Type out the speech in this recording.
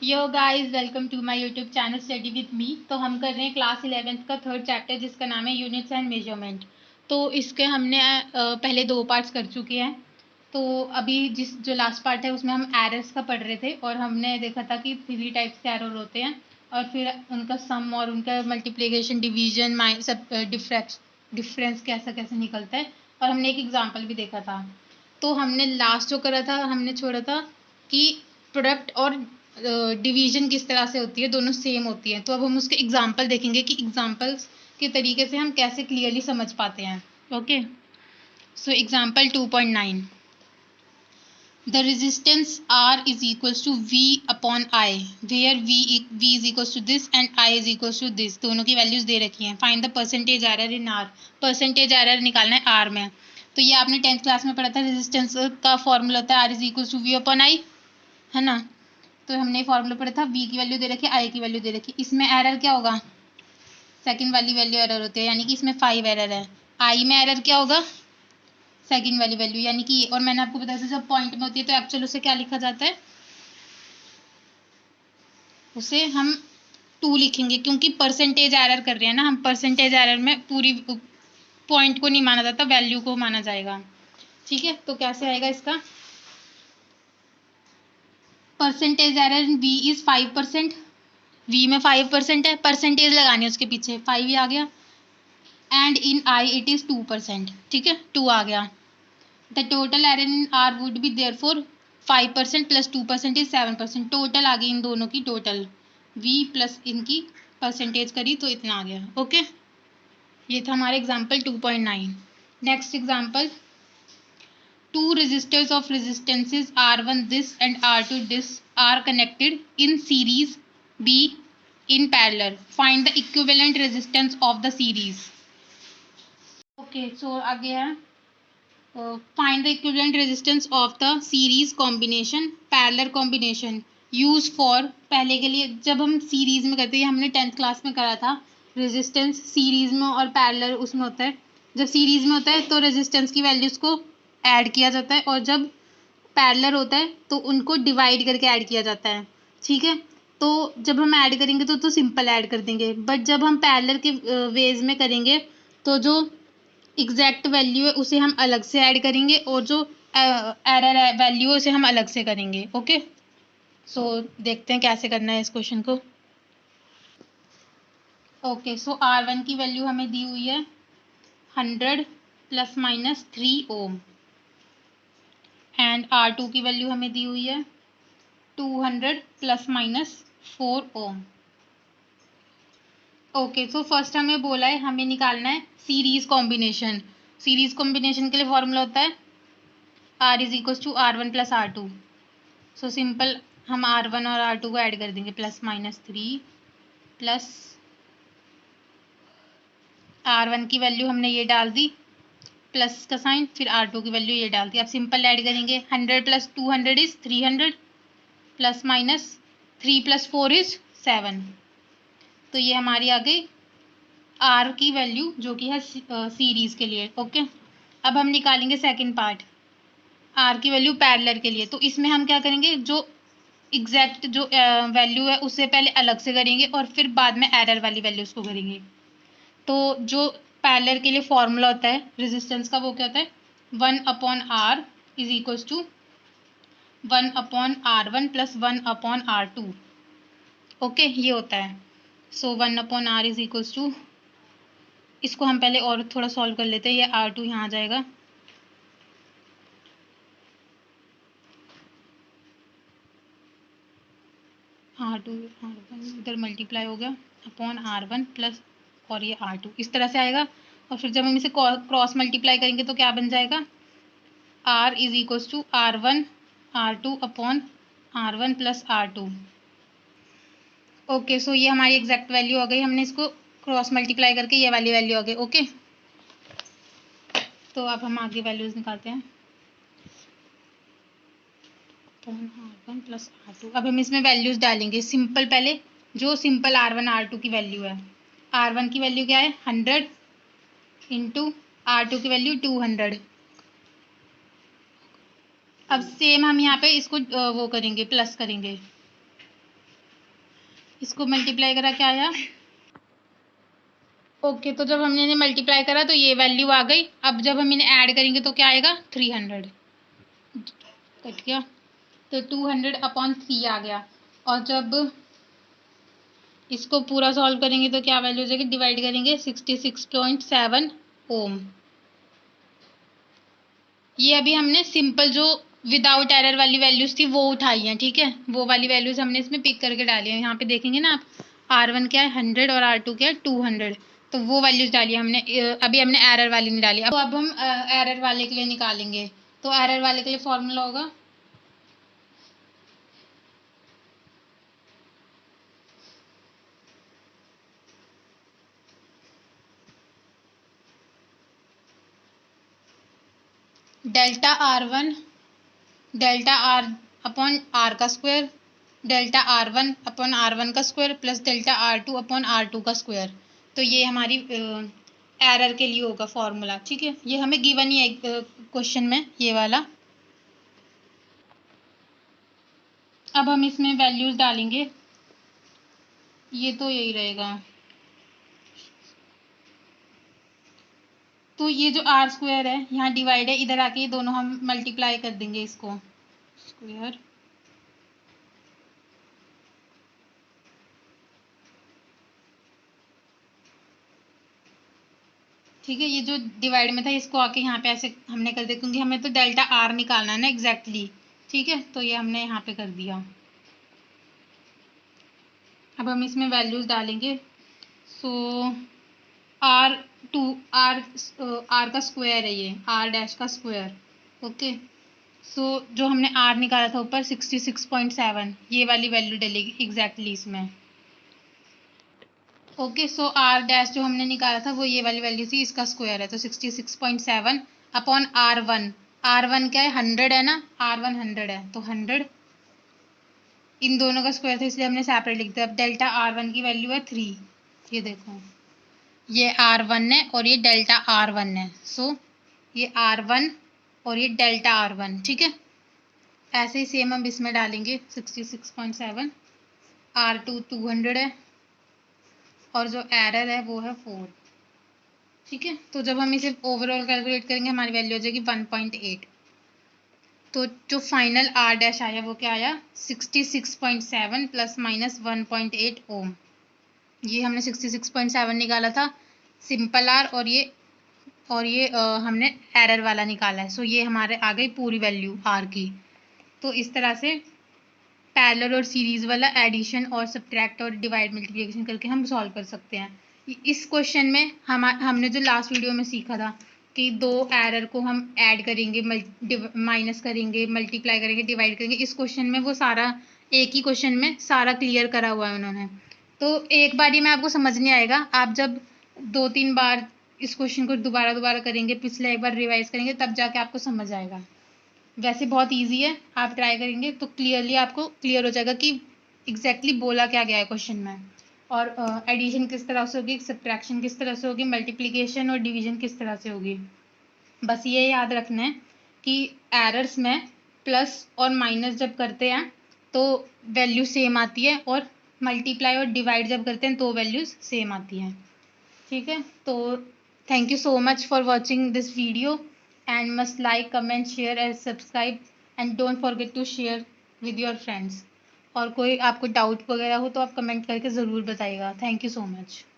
Yo guys, welcome to my YouTube channel study with me. तो हम कर रहे हैं क्लास 11th का थर्ड चैप्टर जिसका नाम है यूनिट्स एंड मेजरमेंट। तो इसके हमने पहले दो पार्ट्स कर चुके हैं। तो अभी जो लास्ट पार्ट है उसमें हम एरर्स का पढ़ रहे थे और हमने देखा था कि 3 टाइप्स के एरर होते हैं और फिर उनका सम और उनका मल्टीप्लिकेशन डिवीजन सब डिफरेंस कैसा कैसे निकलता है। और हमने एक एग्जाम्पल भी देखा था। तो हमने लास्ट जो करा था, हमने छोड़ा था कि प्रोडक्ट और डिवीजन किस तरह से होती है, दोनों सेम होती है। तो अब हम उसके एग्जाम्पल देखेंगे कि एग्जाम्पल्स के तरीके से हम कैसे क्लियरली समझ पाते हैं। Okay, so example 2.9, the resistance R is equals to V upon I, where V is equals to this and I is equals to this। दोनों की वैल्यूज दे रखी हैं। Find the percentage error in R। Percentage error निकालना है R में। तो ये आपने 10th क्लास में पढ़ा था। रेजिस्टेंस का फॉर्मूला होता है R is equals to V upon I, है ना। तो हमने फॉर्मूला पढ़ा था, V की वैल्यू दे रखी है, I की वैल्यू दे रखी है। इसमें एरर क्या होगा? सेकंड वाली वैल्यू एरर होती है, यानी कि इसमें 5 एरर है। I में एरर क्या होगा? सेकंड वाली वैल्यू, यानी कि ये। और मैंने आपको बताया था जब पॉइंट में होती है तो एक्चुअल उसे क्या लिखा जाता है? उसे हम 2 लिखेंगे, क्योंकि परसेंटेज एरर कर रहे हैं ना हम। परसेंटेज एरर में पूरी पॉइंट को नहीं माना जाता, वैल्यू को माना जाएगा। ठीक है, तो कैसे आएगा इसका? Percentage error in V is 5%। V में 5% है, परसेंटेज लगानी है उसके पीछे, 5 ही आ गया। And in I it is 2%। ठीक है, 2 आ गया। The total error in R would be therefore 5% plus 2% is 7%। Total आ गई इन दोनों की, टोटल V प्लस इनकी परसेंटेज करी तो इतना आ गया। ओके, ये था हमारा example 2.9। Next example, two resistors of resistances R1 this and R2 this are connected in series B in parallel. Find the equivalent resistance of the series. Okay, so आगे है find the equivalent resistance of the series combination, parallel combination use for। पहले के लिए जब हम series में करते हैं, हमने 10th क्लास में करा था। रेजिस्टेंस सीरीज में और पैरेलल उसमें होता है। जब सीरीज में होता है तो रेजिस्टेंस की वैल्यूज को ऐड किया जाता है, और जब पैरेलल होता है तो उनको डिवाइड करके ऐड किया जाता है। ठीक है, तो जब हम ऐड करेंगे तो सिंपल ऐड कर देंगे, बट जब हम पैरेलल के वेज में करेंगे तो जो एग्जैक्ट वैल्यू है उसे हम अलग से ऐड करेंगे, और जो एरर वैल्यू है उसे हम अलग से करेंगे। ओके, सो देखते हैं कैसे करना है इस क्वेश्चन को। ओके, सो R1 की वैल्यू हमें दी हुई है 100 plus minus 3 Om, and R2 की वैल्यू हमें दी हुई है 200 प्लस माइनस 4 ओम। ओके, सो फर्स्ट हमें बोला है हमें निकालना है सीरीज कॉम्बिनेशन। सीरीज कॉम्बिनेशन के लिए फॉर्मूला होता है R is equal to R1 plus R2। So simple हम R1 और R2 को ऐड कर देंगे, प्लस माइनस 3 प्लस R1 की वैल्यू हमने ये डाल दी, प्लस का साइन, फिर R2 की वैल्यू ये डाल दी। अब सिंपल ऐड करेंगे, 100 plus 200 is 300 plus minus 3 plus 4 is 7। तो ये हमारी आ गई R की वैल्यू जो कि है सीरीज के लिए। ओके, अब हम निकालेंगे सेकंड पार्ट, R की वैल्यू पैरेलल के लिए। तो इसमें हम क्या करेंगे, जो एग्जैक्ट जो वैल्यू है उससे पहले अलग से करेंगे और फिर बाद में एरर वाली वैल्यू उसको करेंगे। तो जो पैरेलल के लिए फॉर्मूला होता है रेजिस्टेंस का, वो क्या होता है 1 upon R is equals to 1 upon R1 plus 1 upon R2। Okay, ये होता है। So 1 upon R is equals to, इसको हम पहले और थोड़ा सॉल्व कर लेते हैं। ये R2 यहाँ आ जाएगा, R2 R1 इधर मल्टीप्लाई हो गया अपॉन R1 प्लस और ये R2 इस तरह से आएगा। और फिर जब हम इसे क्रॉस मल्टीप्लाई करेंगे तो क्या बन जाएगा, R is equals to R1 R2 upon R1 plus R2। Okay, so ये हमारी एग्जैक्ट वैल्यू आ गई। हमने इसको क्रॉस मल्टीप्लाई करके ये वाली वैल्यू आ गई। ओके, तो अब हम आगे वैल्यूज निकालते हैं। R1 प्लस R2, अब हम इसमें वैल्यूज डालेंगे सिंपल। पहले जो सिंपल R1 R2 की वैल्यू है, R1 की वैल्यू क्या है 100 इंटू R2 की वैल्यू 200। अब सेम हम यहाँ पे इसको वो करेंगे, प्लस करेंगे। इसको मल्टीप्लाई करा क्या आया? ओके, तो जब हमने इन्हें मल्टीप्लाई करा तो ये वैल्यू आ गई। अब जब हम इन्हें ऐड करेंगे तो क्या आएगा? 300 कट गया, तो 200/3 आ गया। और जब इसको पूरा सॉल्व करेंगे तो क्या वैल्यू हो जाएगी? डिवाइड करेंगे 66.7 ओम। ये अभी हमने सिंपल जो विदाउट एरर वाली वैल्यूज थी वो उठाई हैं, ठीक है। वो वाली वैल्यूज हमने इसमें पिक करके डाली है। यहाँ पे देखेंगे ना आप, R1 क्या है 100 और R2 क्या है 200, तो वो वैल्यूज डाली हमने। अभी हमने एरर वाली नहीं डाली। अब हम एरर वाले के लिए निकालेंगे। तो एरर वाले के लिए फॉर्मूला होगा ΔR1 ΔR/R का स्क्वायर, ΔR1/R1 का स्क्वायर प्लस ΔR2/R2 का स्क्वायर। तो ये हमारी एरर के लिए होगा फॉर्मूला, ठीक है। ये हमें गिवन ही है क्वेश्चन में, ये वाला। अब हम इसमें वैल्यूज डालेंगे। ये तो यही रहेगा। तो ये जो R स्क्वायर है यहाँ डिवाइड है, इधर आके ये दोनों हम मल्टीप्लाई कर देंगे इसको, स्क्वायर ठीक है। ये जो डिवाइड में था इसको आके यहाँ पे ऐसे हमने कर दिया, क्योंकि हमें तो ΔR निकालना है ना एग्जैक्टली, ठीक है। तो ये हमने यहाँ पे कर दिया। अब हम इसमें वैल्यूज डालेंगे। सो R का स्क्वायर है, ये R' का स्क्वायर, ओके। सो जो हमने R निकाला था ऊपर 66.7, ये वाली वैल्यू डलेगी एग्जैक्टली इसमें, ओके। सो R' जो हमने निकाला था वो ये वाली वैल्यू थी, इसका स्क्वायर है, तो 66.7/R1। R1 क्या है 100 है ना, R1 100 है, तो 100 इन दोनों का स्क्वायर था इसलिए हमने सेपरेट लिख दिया। अब ΔR1 की वैल्यू है 3, ये देखो, ये R1 है और ये ΔR1 है। सो ये R1 और ये ΔR1, ठीक है। ऐसे ही सेम हम इसमें डालेंगे 66.7, R2 200 है और जो एरर है वो है 4, ठीक है। तो जब हम इसे ओवरऑल कैलकुलेट करेंगे हमारी वैल्यू हो जाएगी 1.8। तो जो फाइनल R' आया वो क्या आया? 66.7 प्लस माइनस 1.8 ओम। ये हमने 66.7 निकाला था सिंपल R, और ये हमने एरर वाला निकाला है। सो ये हमारे आ गई पूरी वैल्यू R की। तो इस तरह से पैरेलल और सीरीज वाला एडिशन और सब्ट्रैक्ट और डिवाइड मल्टीप्लिकेशन करके हम सॉल्व कर सकते हैं। इस क्वेश्चन में हमने जो लास्ट वीडियो में सीखा था कि दो एरर को हम ऐड करेंगे, माइनस करेंगे, मल्टीप्लाई करेंगे, डिवाइड करेंगे, इस क्वेश्चन में वो सारा एक ही क्वेश्चन में सारा क्लियर करा हुआ है उन्होंने। तो एक बार ही में आपको समझ नहीं आएगा, आप जब 2-3 बार इस क्वेश्चन को दोबारा करेंगे, पिछले एक बार रिवाइज करेंगे, तब जाके आपको समझ आएगा। वैसे बहुत इजी है, आप ट्राई करेंगे तो क्लियरली आपको क्लियर हो जाएगा कि एग्जैक्टली बोला क्या गया है क्वेश्चन में, और एडिशन किस तरह से होगी, सब्ट्रैक्शन किस तरह से होगी, मल्टीप्लिकेशन और डिवीजन किस तरह से होगी। बस ये याद रखना है कि एरर्स में प्लस और माइनस जब करते हैं तो वैल्यू सेम आती है, और मल्टीप्लाई और डिवाइड जब करते हैं तो वैल्यूज सेम आती हैं, ठीक है। तो thank you so much for watching this video, and must like, comment, share and subscribe, and don't forget to share with your friends। और कोई आपको डाउट वगैरह हो तो आप कमेंट करके ज़रूर बताइएगा। Thank you so much.